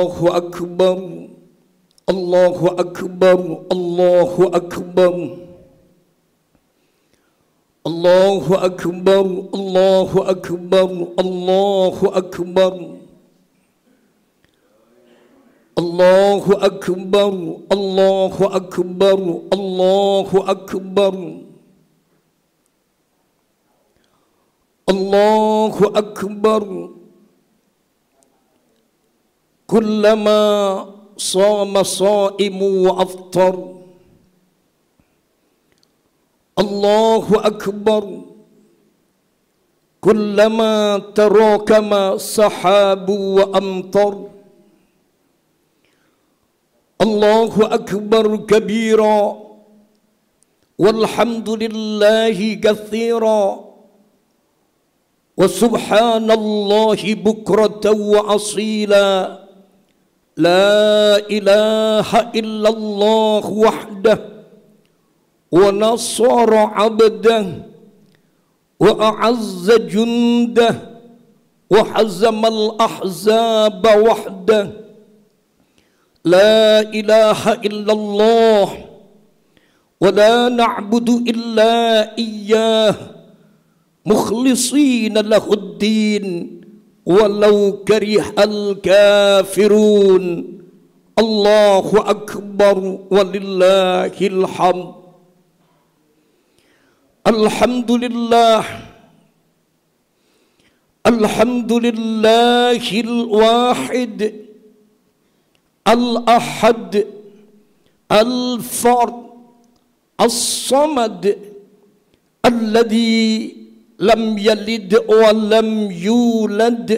Allahu Akbar, Allahu Akbar, Allahu Akbar, Allahu Akbar, Allahu Akbar, Allahu Akbar, Allahu Akbar, Allahu Akbar, Allahu Akbar, Allahu Akbar. Kullama sama saimu wa aftar. Allahu Akbar. Kullama tarakama sahabu wa amtar. Allahu Akbar kabira walhamdulillahi katsira wa subhanallahi bukratan wa asila. La ilaha illallah wahdah wa nasara abdah wa a'azza jundah wa hazamal ahzaba wahdah. La ilaha illallah wa la na'budu illa iyyah mukhlisina lahuddin walau karihal kafirun. Allahu Akbar walillahil hamd. Alhamdulillah, alhamdulillahil wahid al-ahad al-fard as-samad alladhi lam yalid wa lam yulad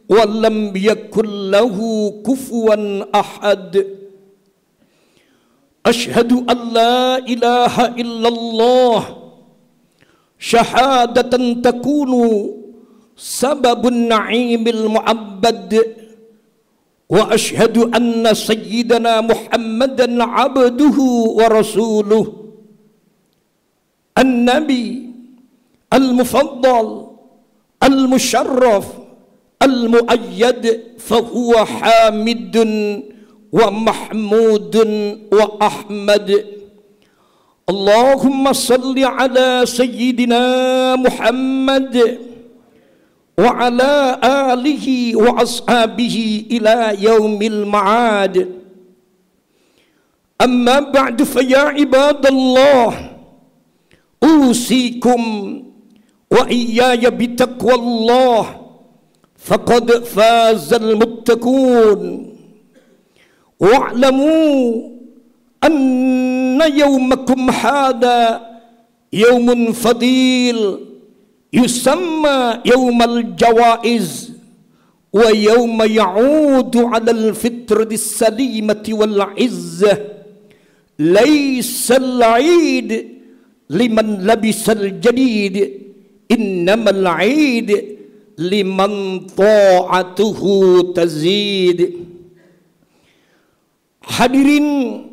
wa lam yakul lahu kufuwan ahad. Ashhadu an la ilaha illallah syahadatan takunu sababun na'imil mu'abbad. Wa ashhadu anna sayyidana Muhammadan abduhu wa rasuluh an-nabi al-mufaddal al-musharraf al-mu'ayyad fahuwa hamidun wa mahmudun wa ahmad. Allahumma salli ala sayyidina Muhammad wa ala alihi wa ashabihi ila yaumil ma'ad. Amma ba'du fa ya ibadallah, usikum wa iyaya bitaqwallah faqad fazal muttaqun. Wa'lamu anna yawmakum hada yawmun fadil yusamma yawmal jawaiz wa yawma ya'udu 'alal fitrati salimati wal 'izzah. Laysa al-'id liman labisal jadid, innamal 'id liman ta'atuhu tazid. Hadirin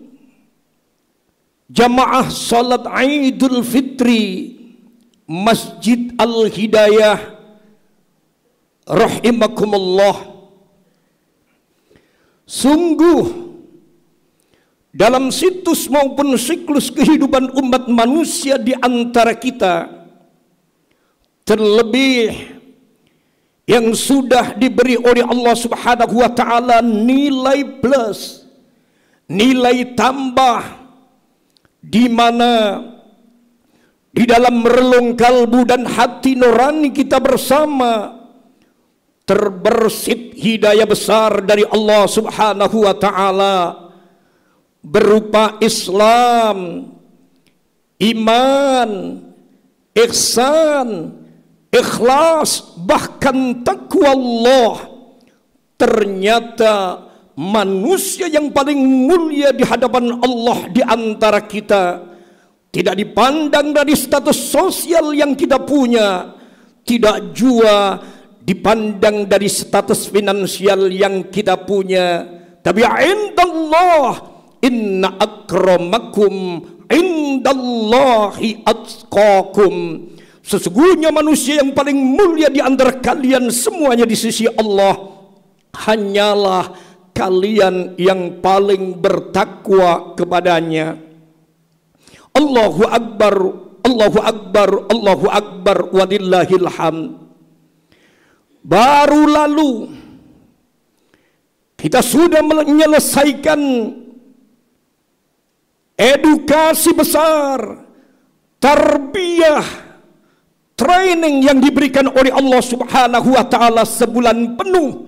jamaah salat Idul Fitri Masjid Al-Hidayah rahimakumullah. Sungguh dalam situs maupun siklus kehidupan umat manusia di antara kita, terlebih yang sudah diberi oleh Allah Subhanahu wa taala nilai plus, nilai tambah, di mana di dalam relung kalbu dan hati nurani kita bersama terbersit hidayah besar dari Allah Subhanahu wa taala berupa Islam, iman, ihsan, ikhlas, bahkan takwa Allah. Ternyata manusia yang paling mulia di hadapan Allah di antara kita tidak dipandang dari status sosial yang kita punya, tidak jua dipandang dari status finansial yang kita punya, tapi indallah inna akramakum indallahi atqakum. Sesungguhnya manusia yang paling mulia di antara kalian semuanya di sisi Allah hanyalah kalian yang paling bertakwa kepadanya. Allahu Akbar, Allahu Akbar, Allahu Akbar, walillahil hamd. Baru lalu kita sudah menyelesaikan edukasi besar, tarbiyah, training yang diberikan oleh Allah Subhanahu wa taala sebulan penuh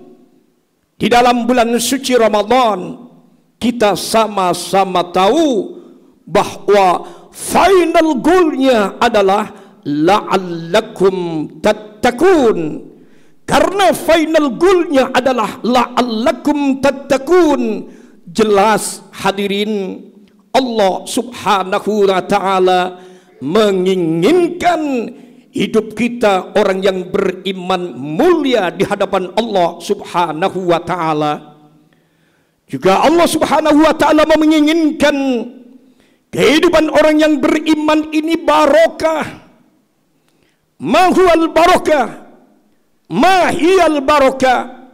di dalam bulan suci Ramadan. Kita sama-sama tahu bahwa final goalnya adalah la'allakum tattaqun. Karena final goalnya adalah la'allakum tattaqun. Jelas hadirin, Allah Subhanahu wa taala menginginkan hidup kita orang yang beriman mulia di hadapan Allah Subhanahu wa taala. Juga Allah Subhanahu wa taala menginginkan kehidupan orang yang beriman ini barokah. Ma huwal barokah? Ma hiyal barokah?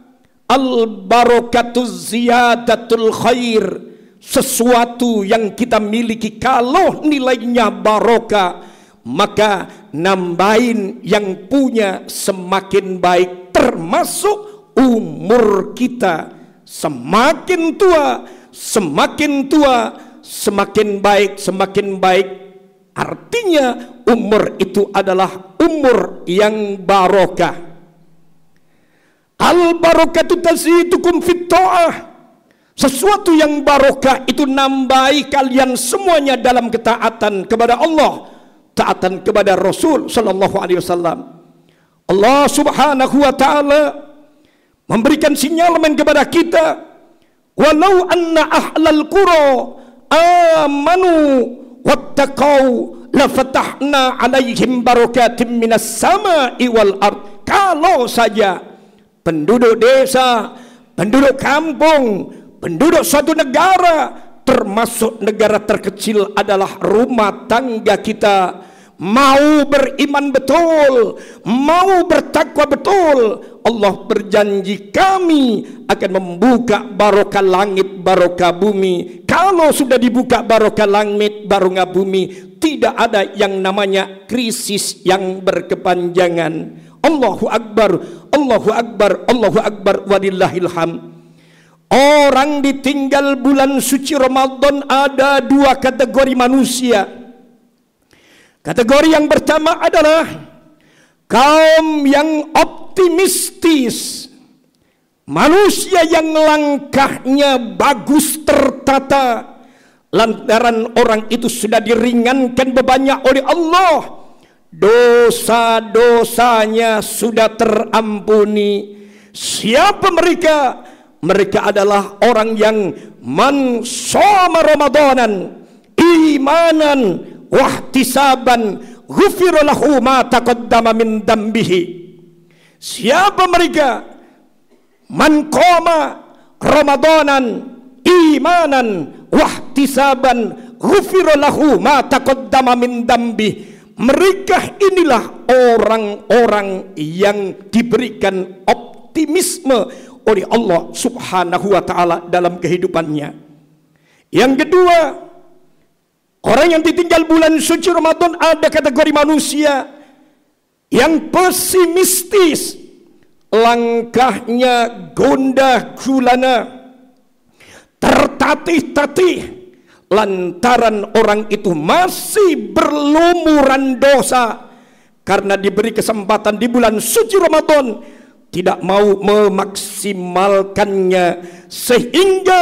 Al barakatuz ziyadatul khair. Sesuatu yang kita miliki kalau nilainya barokah, maka nambahin yang punya semakin baik, termasuk umur kita. Semakin tua, semakin tua, semakin baik, semakin baik. Artinya umur itu adalah umur yang barokah. Al-barakatu tazidukum fit ta'ah. Sesuatu yang barokah itu nambahi kalian semuanya dalam ketaatan kepada Allah, taatan kepada Rasul sallallahu alaihi wasallam. Allah Subhanahu wa taala memberikan sinyalemen kepada kita, walau anna ahlal qura amanu wattaqau lafatahna alaihim barakatim minas sama'i wal ard. Kalau saja penduduk desa, penduduk kampung, penduduk suatu negara, termasuk negara terkecil adalah rumah tangga kita, mau beriman betul, mau bertakwa betul, Allah berjanji kami akan membuka barokah langit, barokah bumi. Kalau sudah dibuka barokah langit, barokah bumi, tidak ada yang namanya krisis yang berkepanjangan. Allahu Akbar, Allahu Akbar, Allahu Akbar, walillahil hamd. Orang ditinggal bulan suci Ramadan ada dua kategori manusia. Kategori yang pertama adalah kaum yang optimistis, manusia yang langkahnya bagus tertata, lantaran orang itu sudah diringankan bebannya oleh Allah, dosa-dosanya sudah terampuni. Siapa mereka? Mereka adalah orang yang man shoma ramadanan imanan wahtisaban ghufira lahu ma taqaddama min dambihi. Siapa mereka? Man qama ramadanan imanan wahtisaban ghufira lahu ma taqaddama min dambihi. Mereka inilah orang-orang yang diberikan optimisme oleh Allah Subhanahu wa taala dalam kehidupannya. Yang kedua, orang yang ditinggal bulan suci Ramadan ada kategori manusia yang pesimistis, langkahnya gondah gulana, tertatih-tatih, lantaran orang itu masih berlumuran dosa. Karena diberi kesempatan di bulan suci Ramadan, tidak mau memaksimalkannya, sehingga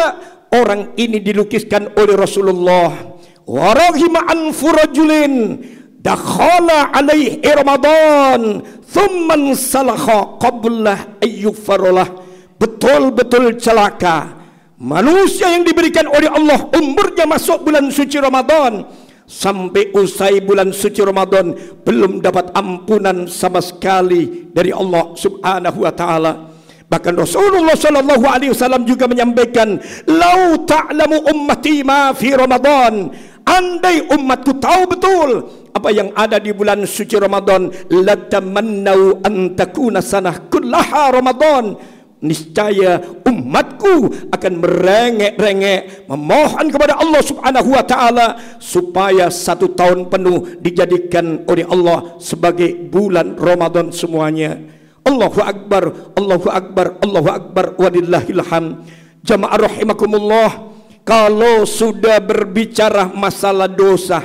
orang ini dilukiskan oleh Rasulullah, wa rahima anfu rajulin dakhala alaihi Ramadan thumma salakha qabla ayyufarolah. Betul-betul celaka manusia yang diberikan oleh Allah umurnya masuk bulan suci Ramadan, sampai usai bulan suci Ramadan belum dapat ampunan sama sekali dari Allah Subhanahu wa taala. Bahkan Rasulullah sallallahu alaihi wasallam juga menyampaikan, "Lau ta'lamu ummati ma fi Ramadan." Andai umatku tahu betul apa yang ada di bulan suci Ramadan, latamannau an takuna sanah kullaha Ramadan. Niscaya umat umatku akan merengek-rengek memohon kepada Allah Subhanahu wa taala supaya 1 tahun penuh dijadikan oleh Allah sebagai bulan Ramadan semuanya. Allahu akbar, Allahu akbar, Allahu akbar, walillahil hamd. Jamaah rahimakumullah, kalau sudah berbicara masalah dosa,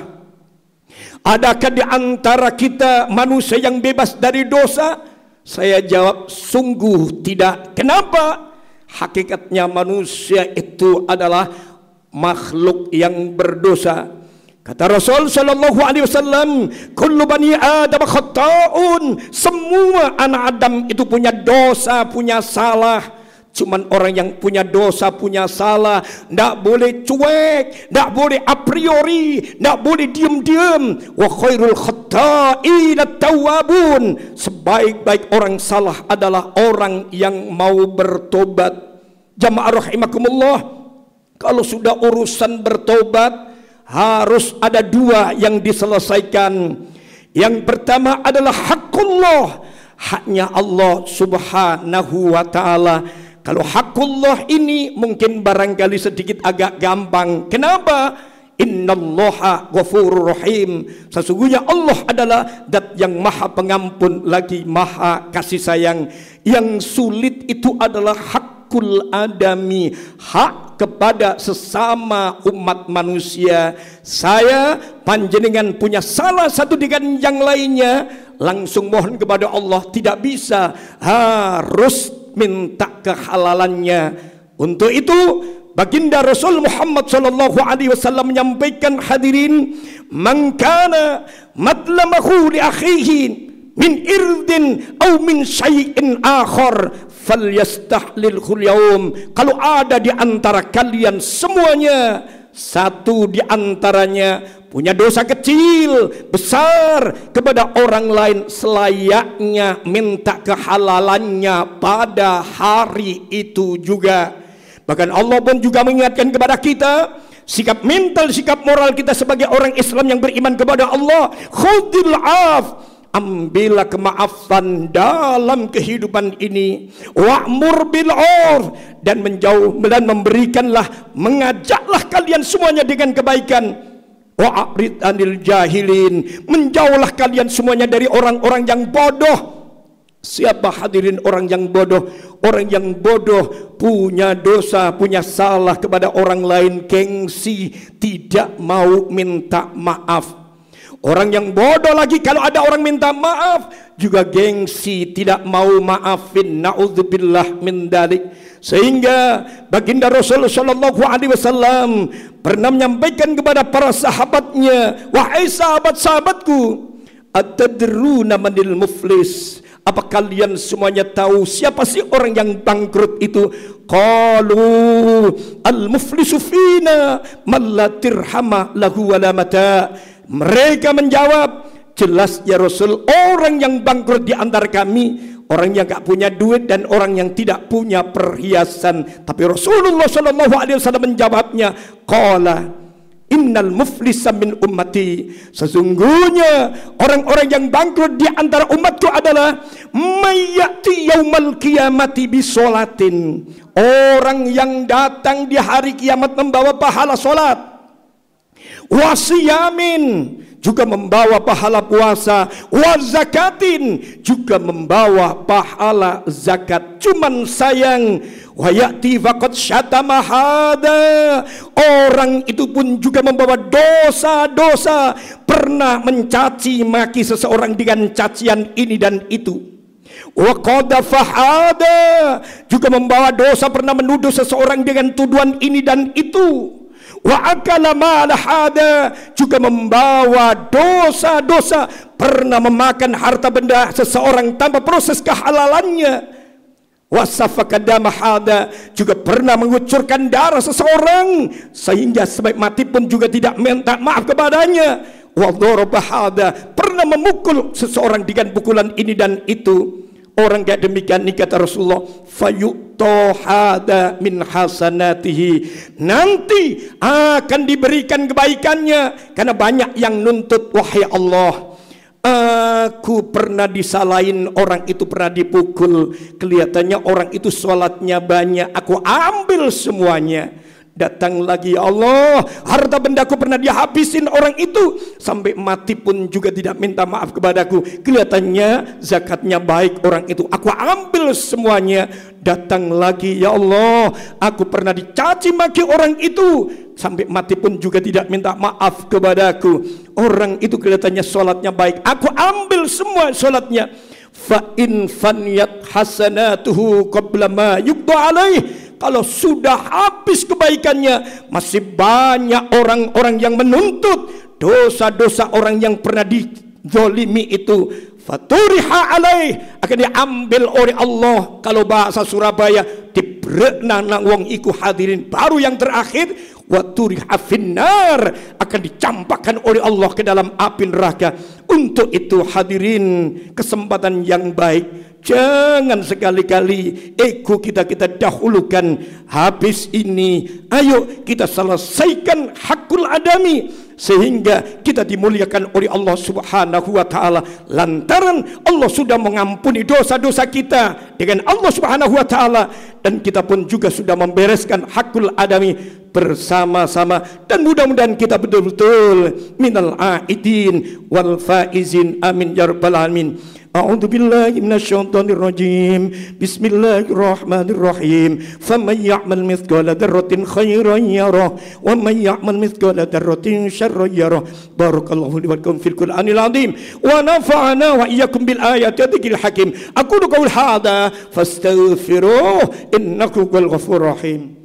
adakah di antara kita manusia yang bebas dari dosa? Saya jawab, sungguh tidak. Kenapa? Hakikatnya manusia itu adalah makhluk yang berdosa. Kata Rasul sallallahu alaihi wasallam, kullu bani Adam khata'un. Semua anak Adam itu punya dosa, punya salah. Cuman orang yang punya dosa, punya salah, tidak boleh cuek, tidak boleh a priori, tidak boleh diam-diam. Wa khairul khatta'in at-tawwabun. Sebaik-baik orang salah adalah orang yang mau bertobat. Jamaah rahimakumullah, kalau sudah urusan bertobat, harus ada 2 yang diselesaikan. Yang pertama adalah hakullah, haknya Allah Subhanahu wa ta'ala. Kalau hakullah ini mungkin barangkali sedikit agak gampang. Kenapa? Innallaha ghafurur rahim. Sesungguhnya Allah adalah zat yang maha pengampun lagi maha kasih sayang. Yang sulit itu adalah hakul adami, hak kepada sesama umat manusia. Saya panjenengan punya salah satu dengan yang lainnya, langsung mohon kepada Allah, tidak bisa, harus minta kehalalannya. Untuk itu baginda Rasul Muhammad sallallahu alaihi wasallam menyampaikan, hadirin, man kana matlamahu li akhihi min irdin aw min syai'in akhar falyastahlilhu al-yawm. Kalau ada di antara kalian semuanya, satu di antaranya punya dosa kecil, besar kepada orang lain, selayaknya minta kehalalannya pada hari itu juga. Bahkan Allah pun juga mengingatkan kepada kita, sikap mental, sikap moral kita sebagai orang Islam yang beriman kepada Allah, khudil af, ambillah kemaafan dalam kehidupan ini, wa'mur bil 'urf, dan menjauh dan memberikanlah, mengajaklah kalian semuanya dengan kebaikan, wa'rid anil jahilin, menjauhlah kalian semuanya dari orang-orang yang bodoh. Siapa hadirin orang yang bodoh? Orang yang bodoh punya dosa, punya salah kepada orang lain, gengsi, tidak mau minta maaf. Orang yang bodoh lagi, kalau ada orang minta maaf juga gengsi, tidak mau maafin. Na'udzubillah min dzalik. Sehingga baginda Rasul sallallahu alaihi wasallam pernah menyampaikan kepada para sahabatnya, wahai sahabat-sahabatku, atadruna manil muflis? Apa kalian semuanya tahu siapa sih orang yang bangkrut itu? Qalu al-muflisu fina man la dirhama lahu wala mata. Mereka menjawab, jelas ya Rasul, orang yang bangkrut di antara kami, orang yang gak punya duit dan orang yang tidak punya perhiasan. Tapi Rasulullah sallallahu alaihi wasallam menjawabnya, qala innal muflisa min ummati. Sesungguhnya orang-orang yang bangkrut di antara umatku adalah mayyati yaumal qiyamati bisolatin. Orang yang datang di hari kiamat membawa pahala solat, wasiyamin, juga membawa pahala puasa, wazakatin, juga membawa pahala zakat. Cuman sayang, wayati faqad syatama hada, orang itu pun juga membawa dosa-dosa, pernah mencaci maki seseorang dengan cacian ini dan itu. Wa qadhafa hada, juga membawa dosa, pernah menuduh seseorang dengan tuduhan ini dan itu. Wa akala mal hada, juga membawa dosa-dosa, pernah memakan harta benda seseorang tanpa proses kehalalannya. Wasafaka dama hada, juga pernah mengucurkan darah seseorang sehingga sampai mati pun juga tidak minta maaf kepadanya. Wa daraba hada, pernah memukul seseorang dengan pukulan ini dan itu. Orang kayak demikian, ini kata Rasulullah, fayu'ta hada min hasanatihi, nanti akan diberikan kebaikannya. Karena banyak yang nuntut, wahai Allah, Aku pernah disalahin, orang itu pernah dipukul. Kelihatannya orang itu sholatnya banyak, aku ambil semuanya. Datang lagi, ya Allah, harta bendaku pernah dihabisin orang itu, sampai mati pun juga tidak minta maaf kepadaku. Kelihatannya zakatnya baik orang itu, aku ambil semuanya. Datang lagi, ya Allah, aku pernah dicaci maki orang itu, sampai mati pun juga tidak minta maaf kepadaku. Orang itu kelihatannya sholatnya baik, aku ambil semua sholatnya. Fa in faniyat hasanatuhu qabla ma yuqda alaih. Kalau sudah habis kebaikannya, masih banyak orang-orang yang menuntut dosa-dosa orang yang pernah dizalimi itu. Faturiha alaih, akan diambil oleh Allah. Kalau bahasa Surabaya, dibrekna nang wong iku hadirin. Baru yang terakhir, waturiha finnar, akan dicampakkan oleh Allah ke dalam api neraka. Untuk itu hadirin, kesempatan yang baik, jangan sekali-kali ego kita dahulukan. Habis ini, ayo kita selesaikan hakul adami, sehingga kita dimuliakan oleh Allah Subhanahu wa ta'ala. Lantaran Allah sudah mengampuni dosa-dosa kita dengan Allah Subhanahu wa ta'ala, dan kita pun juga sudah membereskan hakul adami bersama-sama. Dan mudah-mudahan kita betul-betul minal aidin wal faizin, amin ya rabbal alamin. A'udzu billahi minasyaitonir rajim. Bismillahirrahmanirrahim. Faman ya'mal mithqala dzarratin khairan yarah wa man ya'mal mithqala dzarratin syarran yarah. Barakallahu li wa lakum fil Qur'anil azim wa nafa'ana wa iyyakum bil ayati dzikril hakim. Aqulu qaul hadza fastaghfiruh innahu huwal ghafurur rahim.